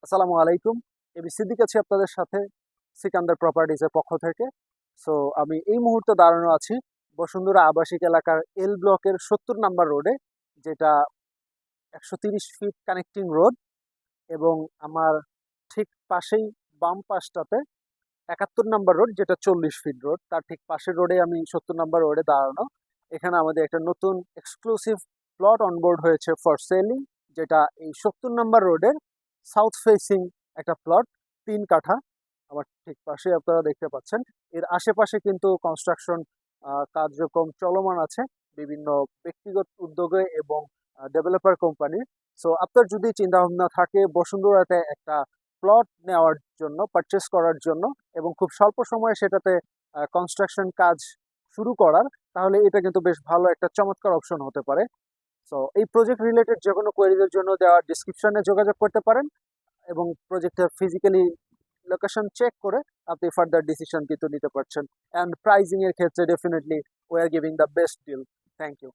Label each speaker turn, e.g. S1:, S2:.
S1: আসসালামু আলাইকুম। আমি সিদ্দিক আছি আপনাদের সাথে সিকান্দার প্রপার্টিজের পক্ষ থেকে। সো আমি এই মুহূর্তে দাঁড়ানো আছি বসুন্ধরা আবাসিক এলাকার এল ব্লকের ৭০ নাম্বার রোডে, যেটা ১৩০ ফিট কানেক্টিং রোড। এবং আমার ঠিক পাশেই বাম পাশটাতে ৭১ নাম্বার রোড, যেটা ৪০ ফিট রোড। তার ঠিক পাশের রোডে আমি ৭০ নাম্বার রোডে দাঁড়ানো। এখানে আমাদের একটা নতুন এক্সক্লুসিভ প্লট অনবোর্ড হয়েছে ফর সেলিং, যেটা এই ৭০ নাম্বার রোডের সাউথ ফেসিং একটা প্লট, ৩ কাঠা। আমার ঠিক পাশে আপনারা দেখতে পাচ্ছেন। এর আশেপাশে কিন্তু কনস্ট্রাকশন কার্যক্রম চলমান আছে বিভিন্ন ব্যক্তিগত উদ্যোগে এবং ডেভেলপার কোম্পানির। সো আপনার যদি চিন্তা ভাবনা থাকে বসুন্ধরাতে একটা প্লট নেওয়ার জন্য, পারচেস করার জন্য, এবং খুব স্বল্প সময়ে সেটাতে কনস্ট্রাকশন কাজ শুরু করার, তাহলে এটা কিন্তু বেশ ভালো একটা চমৎকার অপশন হতে পারে। সো এই প্রজেক্ট রিলেটেড যে কোনো কোয়েরিজের জন্য দেওয়া ডিসক্রিপশনে যোগাযোগ করতে পারেন, এবং প্রজেক্টের ফিজিক্যালি লোকেশন চেক করে আপনি ফার্দার ডিসিশন কিন্তু নিতে পারছেন। অ্যান্ড প্রাইজিং এর ক্ষেত্রে definitely we are giving the best deal. Thank you.